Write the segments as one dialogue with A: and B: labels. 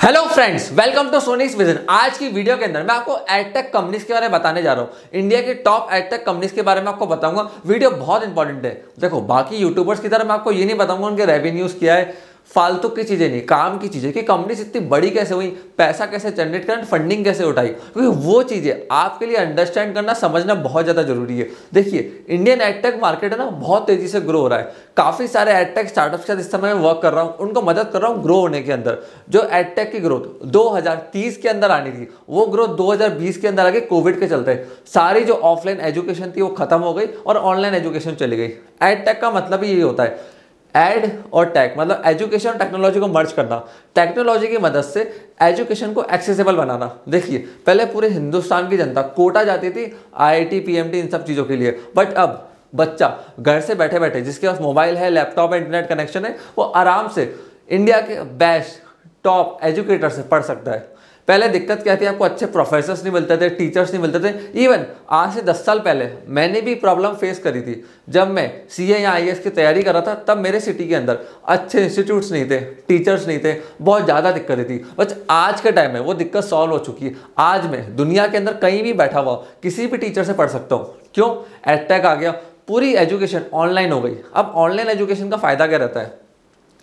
A: Hello friends, welcome to Soni's vision. आज की video के अंदर मैं आपको एडटेक कंपनीज के बारे में बताने जा रहा हूँ। इंडिया की टॉप एडटेक कंपनीज के बारे में आपको बताऊंगा। वीडियो बहुत इंपॉर्टेंट है। देखो, बाकी यूट्यूबर्स की तरह मैं आपको ये नहीं बताऊंगा उनके रेवेन्यूज क्या है, फालतू की चीजें नहीं, काम की चीजें कि कंपनीज इतनी बड़ी कैसे हुई, पैसा कैसे जनरेट करना, फंडिंग कैसे उठाई, क्योंकि वो चीजें आपके लिए अंडरस्टैंड करना, समझना बहुत ज्यादा जरूरी है। देखिए, इंडियन एडटेक मार्केट है ना, बहुत तेजी से ग्रो हो रहा है। काफी सारे एडटेक स्टार्टअप्स के साथ इस समय मैं वर्क कर रहा हूँ, उनको मदद कर रहा हूँ ग्रो होने के अंदर। जो एडटेक की ग्रोथ 2030 के अंदर आनी थी, वो ग्रोथ 2020 के अंदर आ गई। कोविड के चलते सारी जो ऑफलाइन एजुकेशन थी वो खत्म हो गई और ऑनलाइन एजुकेशन चली गई। एडटेक का मतलब ही यही होता है, एड और टेक, मतलब एजुकेशन और टेक्नोलॉजी को मर्ज करना, टेक्नोलॉजी की मदद से एजुकेशन को एक्सेसिबल बनाना। देखिए, पहले पूरे हिंदुस्तान की जनता कोटा जाती थी आईआईटी, पीएमटी, इन सब चीज़ों के लिए, बट अब बच्चा घर से बैठे बैठे, जिसके पास मोबाइल है, लैपटॉप है, इंटरनेट कनेक्शन है, वो आराम से इंडिया के बेस्ट टॉप एजुकेटर से पढ़ सकता है। पहले दिक्कत क्या थी, आपको अच्छे प्रोफेसर्स नहीं मिलते थे, टीचर्स नहीं मिलते थे। इवन आज से 10 साल पहले मैंने भी प्रॉब्लम फेस करी थी। जब मैं सीए या आईएएस की तैयारी कर रहा था, तब मेरे सिटी के अंदर अच्छे इंस्टीट्यूट्स नहीं थे, टीचर्स नहीं थे, बहुत ज़्यादा दिक्कतें थी। बस आज के टाइम में वो दिक्कत सॉल्व हो चुकी है। आज मैं दुनिया के अंदर कहीं भी बैठा हुआ किसी भी टीचर से पढ़ सकता हूँ। क्यों? एडटेक आ गया, पूरी एजुकेशन ऑनलाइन हो गई। अब ऑनलाइन एजुकेशन का फ़ायदा क्या रहता है?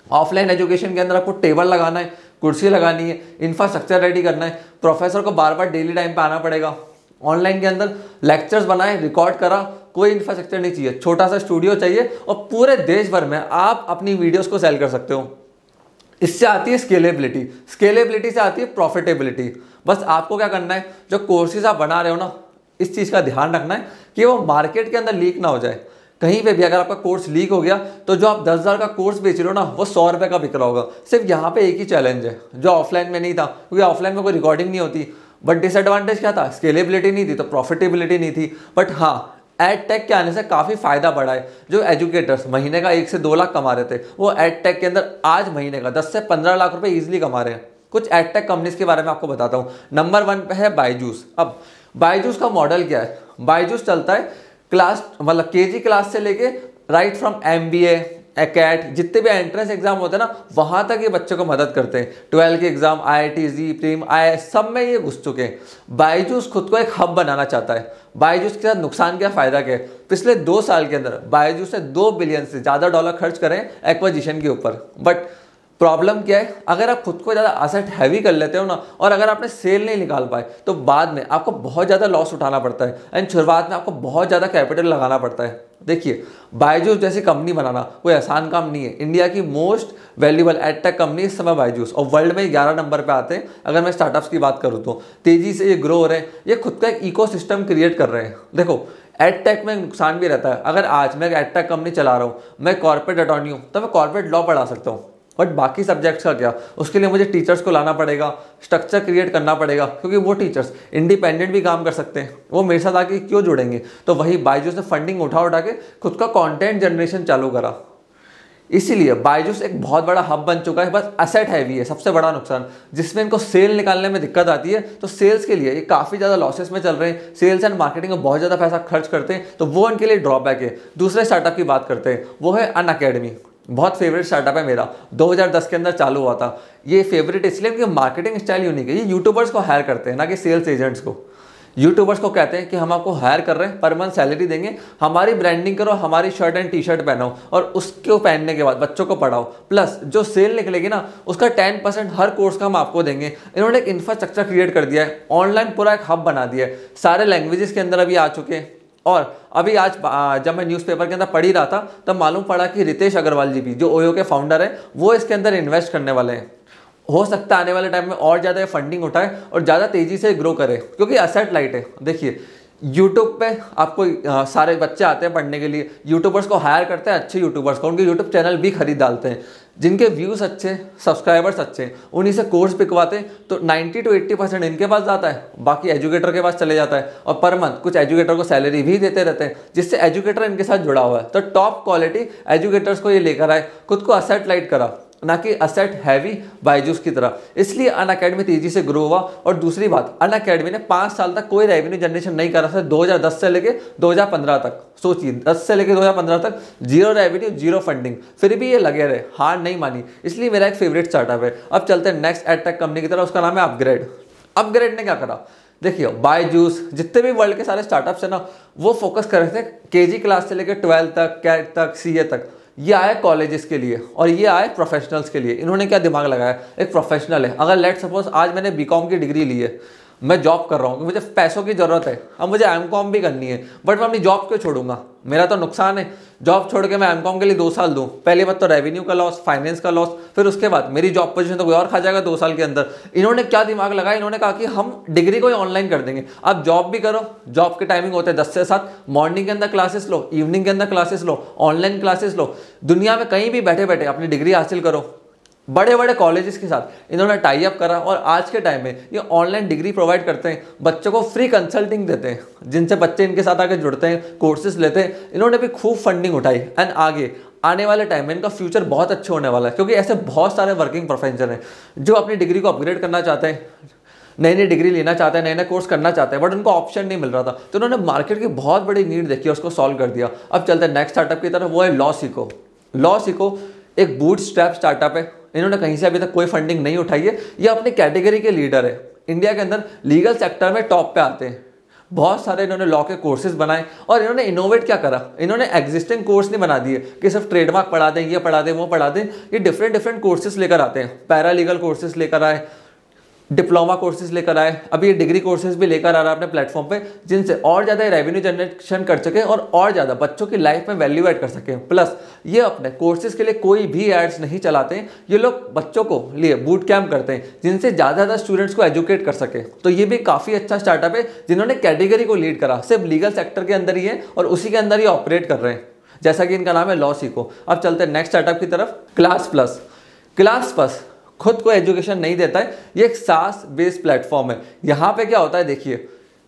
A: ऑफलाइन एजुकेशन के अंदर आपको टेबल लगाना है, कुर्सी लगानी है, इंफ्रास्ट्रक्चर रेडी करना है, प्रोफेसर को बार बार डेली टाइम पे आना पड़ेगा। ऑनलाइन के अंदर लेक्चर्स बनाए, रिकॉर्ड करा, कोई इंफ्रास्ट्रक्चर नहीं चाहिए, छोटा सा स्टूडियो चाहिए और पूरे देश भर में आप अपनी वीडियोस को सेल कर सकते हो। इससे आती है स्केलेबिलिटी, स्केलेबिलिटी से आती है प्रॉफिटेबिलिटी। बस आपको क्या करना है, जो कोर्सेज आप बना रहे हो ना, इस चीज़ का ध्यान रखना है कि वो मार्केट के अंदर लीक ना हो जाए। कहीं पे भी अगर आपका कोर्स लीक हो गया तो जो आप 10,000 का कोर्स बेच रहे हो ना, वो 100 रुपये का बिक रहा होगा। सिर्फ यहाँ पे एक ही चैलेंज है जो ऑफलाइन में नहीं था, क्योंकि ऑफलाइन में कोई रिकॉर्डिंग नहीं होती। बट डिसएडवांटेज क्या था? स्केलेबिलिटी नहीं थी, तो प्रॉफिटेबिलिटी नहीं थी। बट हाँ, एडटेक के आने से काफ़ी फायदा बढ़ा है। जो एजुकेटर्स महीने का 1 से 2 लाख कमा रहे थे, वो एडटेक के अंदर आज महीने का 10 से 15 लाख रुपए ईजिली कमा रहे हैं। कुछ एडटेक कंपनीज के बारे में आपको बताता हूँ। नंबर 1 पे है बायजूस। अब बायजूस का मॉडल क्या है? बायजूस चलता है क्लास, मतलब केजी क्लास से लेके राइट फ्रॉम एमबीए, कैट, जितने भी एंट्रेंस एग्जाम होते हैं ना, वहाँ तक ये बच्चों को मदद करते हैं। 12 के एग्जाम, आईआईटी, जी, प्रीम, आईआईएस, सब में ये घुस चुके हैं। बायजूस खुद को एक हब बनाना चाहता है। बायजूस के साथ नुकसान क्या, फायदा क्या है? पिछले 2 साल के अंदर बायजूस ने $2 बिलियन से ज़्यादा डॉलर खर्च करें एक्विजिशन के ऊपर। बट प्रॉब्लम क्या है, अगर आप खुद को ज़्यादा असेट हैवी कर लेते हो ना, और अगर आपने सेल नहीं निकाल पाए, तो बाद में आपको बहुत ज़्यादा लॉस उठाना पड़ता है एंड शुरुआत में आपको बहुत ज़्यादा कैपिटल लगाना पड़ता है। देखिए, बायजूस जैसी कंपनी बनाना कोई आसान काम नहीं है। इंडिया की मोस्ट वैल्यूएबल एडटेक कंपनी इस समय बायजूस, और वर्ल्ड में 11 नंबर पे आते हैं। अगर मैं स्टार्टअप्स की बात करूँ तो तेज़ी से ये ग्रो हो रहे हैं, ये खुद का एक इकोसिस्टम क्रिएट कर रहे हैं। देखो, एडटेक में नुकसान भी रहता है। अगर आज मैं एडटेक कंपनी चला रहा हूँ, मैं कॉर्पोरेट अटॉर्नी हूँ, तो मैं कॉर्पोरेट लॉ पढ़ा सकता हूँ। बट बाकी सब्जेक्ट्स का क्या? उसके लिए मुझे टीचर्स को लाना पड़ेगा, स्ट्रक्चर क्रिएट करना पड़ेगा, क्योंकि वो टीचर्स इंडिपेंडेंट भी काम कर सकते हैं। वो मेरे साथ आके क्यों जुड़ेंगे? तो वही बायजूस ने फंडिंग उठा उठा के खुद का कंटेंट जनरेशन चालू करा। इसीलिए बायजूस एक बहुत बड़ा हब बन चुका है। बस असेट हैवी है, सबसे बड़ा नुकसान, जिसमें इनको सेल निकालने में दिक्कत आती है। तो सेल्स के लिए ये काफ़ी ज़्यादा लॉसेस में चल रहे हैं। सेल्स एंड मार्केटिंग में बहुत ज़्यादा पैसा खर्च करते हैं, तो वो इनके लिए ड्रॉबैक है। दूसरे स्टार्टअप की बात करते हैं, वो है अनअकैडमी। बहुत फेवरेट स्टार्टअप है मेरा, 2010 के अंदर चालू हुआ था। ये फेवरेट इसलिए कि मार्केटिंग स्टाइल यूनिक है। ये यूट्यूबर्स को हायर करते हैं, ना कि सेल्स एजेंट्स को। यूट्यूबर्स को कहते हैं कि हम आपको हायर कर रहे हैं, पर मंथ सैलरी देंगे, हमारी ब्रांडिंग करो, हमारी शर्ट एंड टी शर्ट पहनाओ, और उसको पहनने के बाद बच्चों को पढ़ाओ, प्लस जो सेल निकलेगी ना, उसका 10% हर कोर्स का हम आपको देंगे। इन्होंने एक इंफ्रास्ट्रक्चर क्रिएट कर दिया है, ऑनलाइन पूरा एक हब बना दिया है। सारे लैंग्वेजेस के अंदर अभी आ चुके हैं। और अभी आज जब मैं न्यूज़पेपर के अंदर पढ़ ही रहा था, तब मालूम पड़ा कि रितेश अग्रवाल जी भी, जो ओयो के फाउंडर हैं, वो इसके अंदर इन्वेस्ट करने वाले हैं। हो सकता है आने वाले टाइम में और ज़्यादा फंडिंग उठाए और ज़्यादा तेज़ी से ग्रो करे, क्योंकि असेट लाइट है। देखिए, यूट्यूब पे आपको सारे बच्चे आते हैं पढ़ने के लिए, यूट्यूबर्स को हायर करते हैं, अच्छे यूट्यूबर्स को, उनके यूट्यूब चैनल भी खरीद डालते हैं। जिनके व्यूज़ अच्छे, सब्सक्राइबर्स अच्छे, उन्हीं से कोर्स बिकवाते हैं। तो 90 to 80% इनके पास जाता है, बाकी एजुकेटर के पास चले जाता है। और पर मंथ कुछ एजुकेटर को सैलरी भी देते रहते हैं, जिससे एजुकेटर इनके साथ जुड़ा हुआ है। तो टॉप क्वालिटी एजुकेटर्स को ये लेकर आए, खुद को असेट लाइट करा। ना कि असेट हैवी बायजूस की तरह। इसलिए अनअकैडमी तेजी से ग्रो हुआ। और दूसरी बात, अनअकैडमी ने 5 साल तक कोई रेवेन्यू जनरेशन नहीं करा था, 2010 से लेके 2015 तक। सोचिए 10 से लेके 2015 तक जीरो रेवेन्यू, जीरो फंडिंग, फिर भी ये लगे रहे, हार नहीं मानी। इसलिए मेरा एक फेवरेट स्टार्टअप है। अब चलते हैं नेक्स्ट एडटेक कंपनी की तरफ, उसका नाम है अपग्रेड। अपग्रेड ने क्या करा, देखिए बायजूस, जितने भी वर्ल्ड के सारे स्टार्टअप्स है ना, वो फोकस कर रहे थे केजी क्लास से लेकर 12 तक, कैट तक, सीए तक। ये आए कॉलेजेस के लिए और ये आए प्रोफेशनल्स के लिए। इन्होंने क्या दिमाग लगाया, एक प्रोफेशनल है, अगर लेट सपोज आज मैंने बीकॉम की डिग्री ली है, मैं जॉब कर रहा हूँ, मुझे पैसों की ज़रूरत है, अब मुझे एमकॉम भी करनी है, बट मैं अपनी जॉब क्यों छोड़ूंगा, मेरा तो नुकसान है। जॉब छोड़ के मैं एमकॉम के लिए 2 साल दूँ, पहली बात तो रेवेन्यू का लॉस, फाइनेंस का लॉस, फिर उसके बाद मेरी जॉब पोजीशन तो कोई और खा जाएगा 2 साल के अंदर। इन्होंने क्या दिमाग लगाया, इन्होंने कहा कि हम डिग्री को ही ऑनलाइन कर देंगे। अब जॉब भी करो, जॉब के टाइमिंग होते हैं 10 से 7, मॉर्निंग के अंदर क्लासेस लो, इवनिंग के अंदर क्लासेस लो, ऑनलाइन क्लासेस लो, दुनिया में कहीं भी बैठे बैठे अपनी डिग्री हासिल करो। बड़े बड़े कॉलेजेस के साथ इन्होंने टाई अप करा और आज के टाइम में ये ऑनलाइन डिग्री प्रोवाइड करते हैं, बच्चों को फ्री कंसल्टिंग देते हैं, जिनसे बच्चे इनके साथ आके जुड़ते हैं, कोर्सेज लेते हैं। इन्होंने भी खूब फंडिंग उठाई एंड आगे आने वाले टाइम में इनका फ्यूचर बहुत अच्छा होने वाला है, क्योंकि ऐसे बहुत सारे वर्किंग प्रोफेशनल हैं जो अपनी डिग्री को अपग्रेड करना चाहते हैं, नई नई डिग्री लेना चाहते हैं, नए नए कोर्स करना चाहते हैं, बट उनको ऑप्शन नहीं मिल रहा था। तो उन्होंने मार्केट की बहुत बड़ी नीड देखी, उसको सॉल्व कर दिया। अब चलते हैं नेक्स्ट स्टार्टअप की तरफ, वो है लॉसिको। लॉसिको एक बूटस्ट्रैप स्टार्टअप है। इन्होंने कहीं से अभी तक कोई फंडिंग नहीं उठाई है। ये अपने कैटेगरी के लीडर है, इंडिया के अंदर लीगल सेक्टर में टॉप पे आते हैं। बहुत सारे इन्होंने लॉ के कोर्सेज बनाए और इन्होंने इनोवेट क्या करा, इन्होंने एग्जिस्टिंग कोर्स नहीं बना दिए कि सिर्फ ट्रेडमार्क पढ़ा दें, ये पढ़ा दें, वो पढ़ा दें। ये डिफरेंट कोर्सेज लेकर आते हैं, पैरालीगल कोर्सेज लेकर आए, डिप्लोमा कोर्सेज लेकर आए, अभी ये डिग्री कोर्सेज भी लेकर आ रहा है अपने प्लेटफॉर्म पे, जिनसे और ज़्यादा रेवेन्यू जनरेशन कर सके और ज़्यादा बच्चों की लाइफ में वैल्यू ऐड कर सके। प्लस ये अपने कोर्सेज के लिए कोई भी एड्स नहीं चलाते हैं, ये लोग बच्चों को लिए बूट कैंप करते हैं, जिनसे ज़्यादा स्टूडेंट्स को एजुकेट कर सके। तो ये भी काफ़ी अच्छा स्टार्टअप है, जिन्होंने कैटेगरी को लीड करा, सिर्फ लीगल सेक्टर के अंदर ही है और उसी के अंदर ही ऑपरेट कर रहे हैं, जैसा कि इनका नाम है लॉसिको। अब चलते हैं नेक्स्ट स्टार्टअप की तरफ, क्लास प्लस। क्लास प्लस खुद को एजुकेशन नहीं देता है, ये एक सास बेस्ड प्लेटफॉर्म है। यहाँ पे क्या होता है, देखिए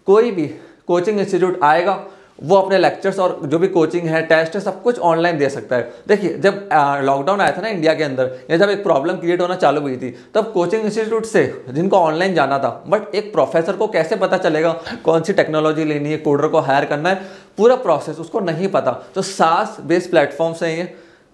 A: कोई भी कोचिंग इंस्टीट्यूट आएगा, वो अपने लेक्चर्स और जो भी कोचिंग है, टेस्ट है, सब कुछ ऑनलाइन दे सकता है। देखिए जब लॉकडाउन आया था ना इंडिया के अंदर, या जब एक प्रॉब्लम क्रिएट होना चालू हुई थी, तब कोचिंग इंस्टीट्यूट से जिनको ऑनलाइन जाना था, बट एक प्रोफेसर को कैसे पता चलेगा कौन सी टेक्नोलॉजी लेनी है, कोडर को हायर करना है, पूरा प्रोसेस उसको नहीं पता। तो सास बेस्ड प्लेटफॉर्म्स हैं ये,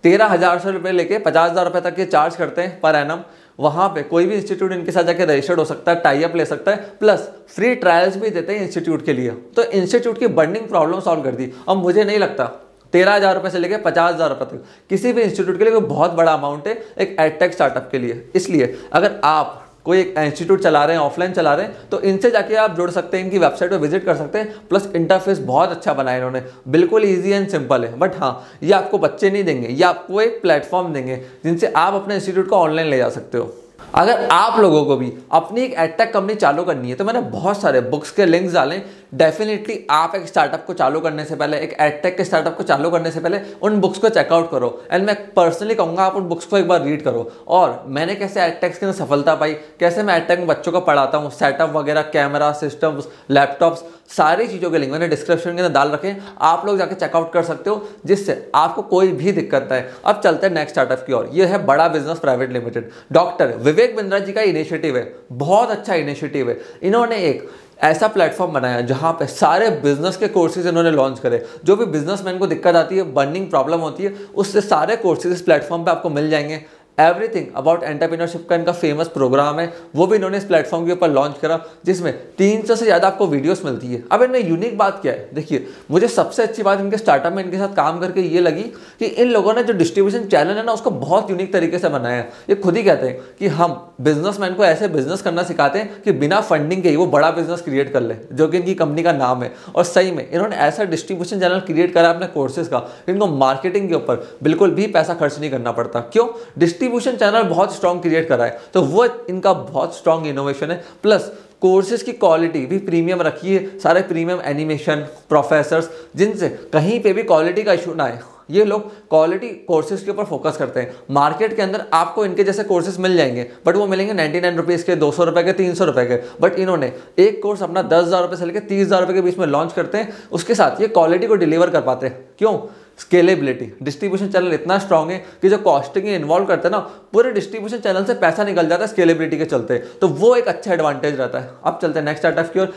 A: 13,000 रुपये लेके 50,000 रुपये तक ये चार्ज करते हैं पर एनम। वहाँ पे कोई भी इंस्टीट्यूट इनके साथ जाके रजिस्टर्ड हो सकता है, टाई अप ले सकता है, प्लस फ्री ट्रायल्स भी देते हैं इंस्टीट्यूट के लिए। तो इंस्टीट्यूट की बर्निंग प्रॉब्लम सॉल्व कर दी। अब मुझे नहीं लगता 13,000 रुपये से लेकर 50,000 रुपये तक किसी भी इंस्टीट्यूट के लिए कोई बहुत बड़ा अमाउंट है एक एडटेक स्टार्टअप के लिए। इसलिए अगर आप कोई एक इंस्टीट्यूट चला रहे हैं, ऑफलाइन चला रहे हैं, तो इनसे जाके आप जुड़ सकते हैं, इनकी वेबसाइट पर विजिट कर सकते हैं। प्लस इंटरफेस बहुत अच्छा बनाया इन्होंने, बिल्कुल ईजी एंड सिंपल है। बट हाँ, ये आपको बच्चे नहीं देंगे, ये आपको एक प्लेटफॉर्म देंगे जिनसे आप अपने इंस्टीट्यूट को ऑनलाइन ले जा सकते हो। अगर आप लोगों को भी अपनी एक एडटेक कंपनी चालू करनी है, तो मैंने बहुत सारे बुक्स के लिंक्स डाले। डेफिनेटली आप एक स्टार्टअप को चालू करने से पहले, एक एडटेक के स्टार्टअप को चालू करने से पहले उन बुक्स को चेकआउट करो। एंड मैं पर्सनली कहूँगा आप उन बुक्स को एक बार रीड करो। और मैंने कैसे एडटेक के अंदर सफलता पाई, कैसे मैं एडटेक में बच्चों को पढ़ाता हूँ, सेटअप वगैरह, कैमरा सिस्टम्स, लैपटॉप्स, सारी चीज़ों के लिंक मैंने डिस्क्रिप्शन के अंदर डाल रखे हैं, आप लोग जाके चेकआउट कर सकते हो, जिससे आपको कोई भी दिक्कत ना है। अब चलते हैं नेक्स्ट स्टार्टअप की ओर। ये है बड़ा business private limited. Doctor Vivek Bindra ji का इनिशिएटिव है, बहुत अच्छा इनिशिएटिव है। इन्होंने एक ऐसा प्लेटफॉर्म बनाया जहां पे सारे बिजनेस के कोर्सेज इन्होंने लॉन्च करे। जो भी बिजनेसमैन को दिक्कत आती है, बर्निंग प्रॉब्लम होती है, उससे सारे कोर्सेज इस प्लेटफॉर्म पे आपको मिल जाएंगे। एवरीथिंग अबाउट एंटरप्रेन्योरशिप का इनका फेमस प्रोग्राम है, वो भी इन्होंने इस प्लेटफॉर्म के ऊपर लॉन्च करा, जिसमें 300 से ज़्यादा आपको वीडियोस मिलती है। अब इनमें यूनिक बात क्या है, देखिए मुझे सबसे अच्छी बात इनके स्टार्टअप में इनके साथ काम करके ये लगी कि इन लोगों ने जो डिस्ट्रीब्यूशन चैनल है ना, उसको बहुत यूनिक तरीके से बनाया है। ये खुद ही कहते हैं कि हम बिजनेसमैन को ऐसे बिजनेस करना सिखाते हैं कि बिना फंडिंग के ही वो बड़ा बिजनेस क्रिएट कर ले, जो कि इनकी कंपनी का नाम है। और सही में इन्होंने ऐसा डिस्ट्रीब्यूशन चैनल क्रिएट करा अपने कोर्सेज का, इनको मार्केटिंग के ऊपर बिल्कुल भी पैसा खर्च नहीं करना पड़ता। क्यों? डिस्ट्रीब्यूशन चैनल बहुत स्ट्रॉन्ग क्रिएट करा है, तो वो इनका बहुत स्ट्रॉन्ग इनोवेशन है। प्लस कोर्सेज की क्वालिटी भी प्रीमियम रखी है, सारे प्रीमियम एनिमेशन, प्रोफेसर्स, जिनसे कहीं पे भी क्वालिटी का इशू ना आए। ये लोग क्वालिटी कोर्सेज के ऊपर फोकस करते हैं। मार्केट के अंदर आपको इनके जैसे कोर्सेज मिल जाएंगे, बट वो मिलेंगे 99 रुपीज़ के, 200 रुपये के, 300 रुपये के। बट इन्होंने एक कोर्स अपना 10,000 रुपये से लेकर 30,000 रुपये के बीच में लॉन्च करते हैं, उसके साथ ये क्वालिटी को डिलीवर कर पाते हैं। क्यों? स्केलेबिलिटी, डिस्ट्रीब्यूशन चैनल इतना स्ट्रांग है कि जो कॉस्टिंग इन्वॉल्व करते हैं ना, पूरे डिस्ट्रीब्यूशन चैनल से पैसा निकल जाता है स्केलेबिलिटी के चलते, तो वो एक अच्छा एडवांटेज रहता है। अब चलते हैं नेक्स्ट स्टार्टअप की ओर।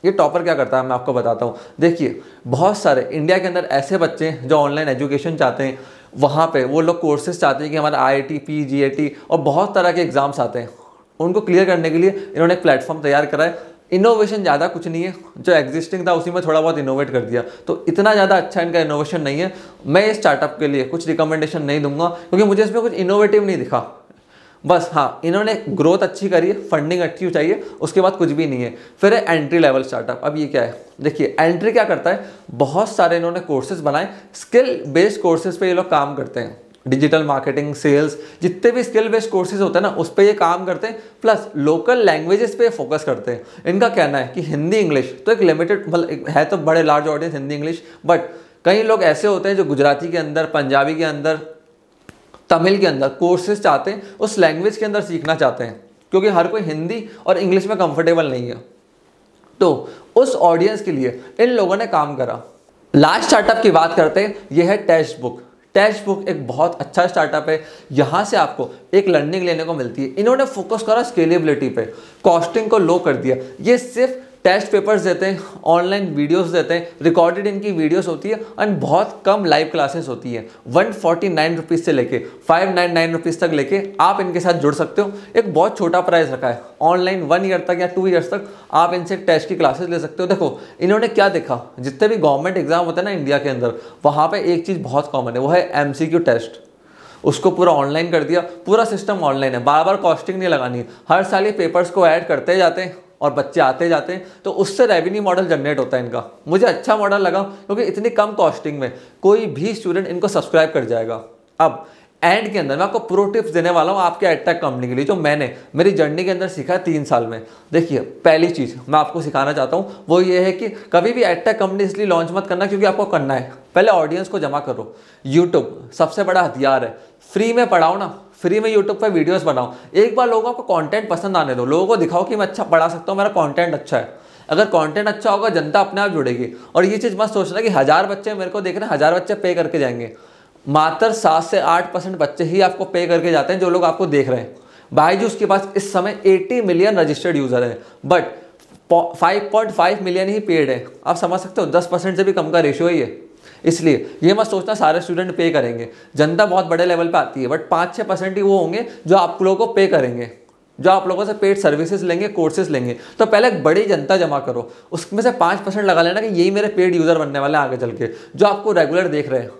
A: ये टॉपर क्या करता है मैं आपको बताता हूँ। देखिए, बहुत सारे इंडिया के अंदर ऐसे बच्चे हैं जो ऑनलाइन एजुकेशन चाहते हैं, वहाँ पे वो लोग कोर्सेज चाहते हैं कि हमारा IIT, PGAT और बहुत तरह के एग्जाम्स आते हैं, उनको क्लियर करने के लिए इन्होंने एक प्लेटफॉर्म तैयार करा है। इनोवेशन ज़्यादा कुछ नहीं है, जो एग्जिस्टिंग था उसी में थोड़ा बहुत इनोवेट कर दिया, तो इतना ज़्यादा अच्छा इनका इनोवेशन नहीं है। मैं इस स्टार्टअप के लिए कुछ रिकमेंडेशन नहीं दूंगा क्योंकि मुझे इसमें कुछ इनोवेटिव नहीं दिखा। बस हाँ, इन्होंने ग्रोथ अच्छी करी है, फंडिंग अच्छी चाहिए, उसके बाद कुछ भी नहीं है। फिर है एंट्री लेवल स्टार्टअप। अब ये क्या है, देखिए एंट्री क्या करता है, बहुत सारे इन्होंने कोर्सेज बनाए, स्किल बेस्ड कोर्सेज पे ये लोग काम करते हैं। डिजिटल मार्केटिंग, सेल्स, जितने भी स्किल बेस्ड कोर्सेज होते हैं ना, उस पर ये काम करते हैं, प्लस लोकल लैंग्वेजेस पे फोकस करते हैं। इनका कहना है कि हिंदी इंग्लिश तो एक लिमिटेड मतलब है, तो बड़े large audience Hindi English, but कई लोग ऐसे होते हैं जो गुजराती के अंदर, पंजाबी के अंदर, तमिल के अंदर कोर्सेज चाहते हैं, उस लैंग्वेज के अंदर सीखना चाहते हैं, क्योंकि हर कोई हिंदी और इंग्लिश में कंफर्टेबल नहीं है। तो उस ऑडियंस के लिए इन लोगों ने काम करा। लास्ट स्टार्टअप की बात करते हैं, यह है टेक्स्ट बुक। टेक्स्ट बुक एक बहुत अच्छा स्टार्टअप है, यहाँ से आपको एक लर्निंग लेने को मिलती है। इन्होंने फोकस करा स्केलेबिलिटी पे, कॉस्टिंग को लो कर दिया। ये सिर्फ टेस्ट पेपर्स देते हैं, ऑनलाइन वीडियोस देते हैं, रिकॉर्डेड इनकी वीडियोस होती है एंड बहुत कम लाइव क्लासेस होती हैं। 149 रुपीज़ से लेके 599 रुपीज़ तक लेके आप इनके साथ जुड़ सकते हो। एक बहुत छोटा प्राइस रखा है, ऑनलाइन 1 ईयर तक या 2 ईयर्स तक आप इनसे टेस्ट की क्लासेस ले सकते हो। देखो इन्होंने क्या देखा, जितने भी गवर्नमेंट एग्जाम होते हैं ना इंडिया के अंदर, वहाँ पर एक चीज़ बहुत कॉमन है, वो है MCQ टेस्ट। उसको पूरा ऑनलाइन कर दिया, पूरा सिस्टम ऑनलाइन है, बार बार कॉस्टिंग नहीं लगानी है। हर साल ये पेपर्स को ऐड करते जाते हैं और बच्चे आते जाते हैं, तो उससे रेवेन्यू मॉडल जनरेट होता है इनका। मुझे अच्छा मॉडल लगा क्योंकि इतनी कम कॉस्टिंग में कोई भी स्टूडेंट इनको सब्सक्राइब कर जाएगा। अब एंड के अंदर मैं आपको प्रो टिप्स देने वाला हूँ आपके एडटेक कंपनी के लिए, जो मैंने मेरी जर्नी के अंदर सीखा है 3 साल में। देखिए, पहली चीज़ मैं आपको सिखाना चाहता हूँ वो ये है कि कभी भी एडटेक कंपनी इसलिए लॉन्च मत करना क्योंकि आपको करना है, पहले ऑडियंस को जमा करो। यूट्यूब सबसे बड़ा हथियार है, फ्री में पढ़ाओ ना, फ्री में यूट्यूब पर वीडियोस बनाओ। एक बार लोगों को कंटेंट पसंद आने दो, लोगों को दिखाओ कि मैं अच्छा पढ़ा सकता हूँ, मेरा कंटेंट अच्छा है। अगर कंटेंट अच्छा होगा, जनता अपने आप जुड़ेगी। और ये चीज़ मत सोचना कि 1000 बच्चे मेरे को देख रहे हैं, 1000 बच्चे पे करके जाएंगे। मात्र 7 से 8% बच्चे ही आपको पे करके जाते हैं, जो लोग आपको देख रहे हैं। बायजूस के पास इस समय 80 मिलियन रजिस्टर्ड यूजर है, बट 5.5 मिलियन ही पेड है। आप समझ सकते हो, 10% से भी कम का रेशियो ही है। इसलिए ये मत सोचना सारे स्टूडेंट पे करेंगे, जनता बहुत बड़े लेवल पे आती है, बट 5-6% ही वो होंगे जो आप लोगों को पे करेंगे, जो आप लोगों से पेड सर्विसेज लेंगे, कोर्सेज लेंगे। तो पहले एक बड़ी जनता जमा करो, उसमें से 5% लगा लेना कि यही मेरे पेड यूज़र बनने वाले हैं आगे चल के, जो आपको रेगुलर देख रहे हैं।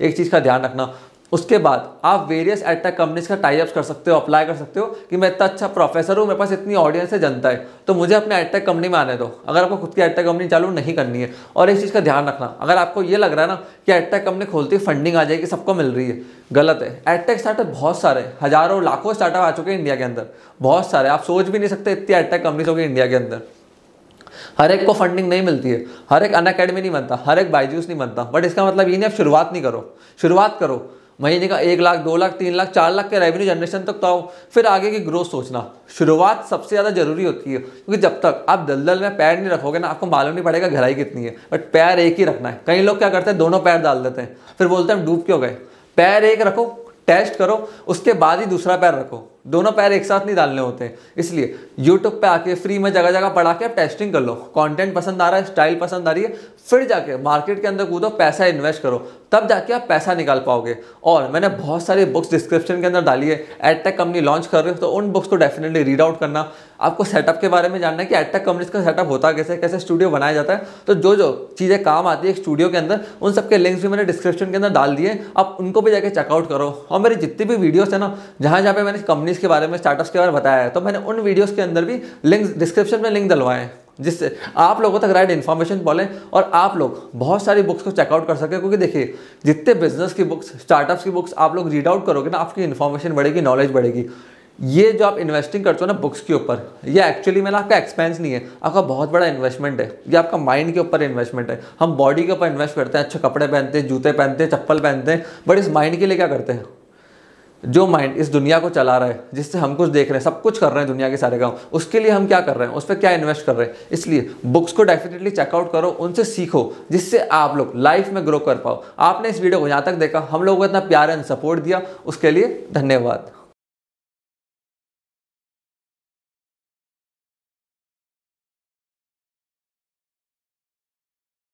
A: एक चीज़ का ध्यान रखना, उसके बाद आप वेरियस एडटेक कंपनीज का टाई अप्स कर सकते हो, अप्लाई कर सकते हो कि मैं इतना अच्छा प्रोफेसर हूँ, मेरे पास इतनी ऑडियंस है, जनता है, तो मुझे अपने एडटेक कंपनी में आने दो। अगर आपको खुद की एडटेक कंपनी चालू नहीं करनी है, और एक चीज़ का ध्यान रखना, अगर आपको ये लग रहा है ना कि एडटेक कंपनी खोलती फंडिंग आ जाएगी, सबको मिल रही है, गलत है। एडटेक स्टार्टअप बहुत सारे, हजारों लाखों स्टार्टअप आ चुके हैं इंडिया के अंदर, बहुत सारे, आप सोच भी नहीं सकते इतनी एडटेक कंपनीज होगी इंडिया के अंदर। हर एक को फंडिंग नहीं मिलती है, हर एक अनअकैडमी नहीं बनता, हर एक बायजूस नहीं बनता, बट इसका मतलब ये नहीं आप शुरुआत नहीं करो। शुरुआत करो, महीने का 1 लाख, 2 लाख, 3 लाख, 4 लाख के रेवेन्यू जनरेशन तक तो आओ, फिर आगे की ग्रोथ सोचना। शुरुआत सबसे ज़्यादा जरूरी होती है, क्योंकि जब तक आप दलदल में पैर नहीं रखोगे ना, आपको मालूम नहीं पड़ेगा गहराई कितनी है। बट पैर एक ही रखना है। कई लोग क्या करते हैं, दोनों पैर डाल देते हैं, फिर बोलते हैं हम डूब क्यों गए। पैर एक रखो, टेस्ट करो, उसके बाद ही दूसरा पैर रखो, दोनों पैर एक साथ नहीं डालने होते हैं। इसलिए यूट्यूब पे आके फ्री में जगह जगह पढ़ा के आप टेस्टिंग कर लो, कंटेंट पसंद आ रहा है, स्टाइल पसंद आ रही है, फिर जाके मार्केट के अंदर कूदो, पैसा इन्वेस्ट करो, तब जाके आप पैसा निकाल पाओगे। और मैंने बहुत सारी बुक्स डिस्क्रिप्शन के अंदर डाली है। एडटेक कंपनी लॉन्च कर रहे हो तो उन बुक्स को डेफिनेटली रीड आउट करना। आपको सेटअप के बारे में जानना है कि एडटेक कंपनीज का सेटअप होता कैसे, कैसे स्टूडियो बनाया जाता है, तो जो जो चीज़ें काम आती है एक स्टूडियो के अंदर, उन सबके लिंक्स भी मैंने डिस्क्रिप्शन के अंदर डाल दिए, आप उनको भी जाके चेकआउट करो। और मेरी जितनी भी वीडियोस है ना, जहाँ जहाँ पे मैंने कंपनीज के बारे में, स्टार्टअप्स के बारे में बताया है, तो मैंने उन वीडियोस के अंदर भी लिंक डिस्क्रिप्शन में लिंक डलवाए हैं, जिससे आप लोगों तक राइट इन्फॉर्मेशन पहुंचे और आप लोग बहुत सारी बुक्स को चेकआउट कर सके। क्योंकि देखिए, जितने बिजनेस की बुक्स, स्टार्टअप्स की बुक्स आप लोग रीड आउट करोगे ना, आपकी इन्फॉर्मेशन बढ़ेगी, नॉलेज बढ़ेगी। ये जो आप इन्वेस्टिंग करते हो ना बुक्स के ऊपर, ये एक्चुअली में ना आपका एक्सपेंस नहीं है, आपका बहुत बड़ा इन्वेस्टमेंट है। ये आपका माइंड के ऊपर इन्वेस्टमेंट है। हम बॉडी के ऊपर इन्वेस्ट करते हैं, अच्छे कपड़े पहनते हैं, जूते पहनते हैं, चप्पल पहनते हैं, बट इस माइंड के लिए क्या करते हैं? जो माइंड इस दुनिया को चला रहा है, जिससे हम कुछ देख रहे हैं, सब कुछ कर रहे हैं दुनिया के सारे काम, उसके लिए हम क्या कर रहे हैं, उस पर क्या इन्वेस्ट कर रहे हैं। इसलिए बुक्स को डेफिनेटली चेकआउट करो, उनसे सीखो, जिससे आप लोग लाइफ में ग्रो कर पाओ। आपने इस वीडियो को यहाँ तक देखा, हम लोगों को इतना प्यार एंड सपोर्ट दिया, उसके लिए धन्यवाद।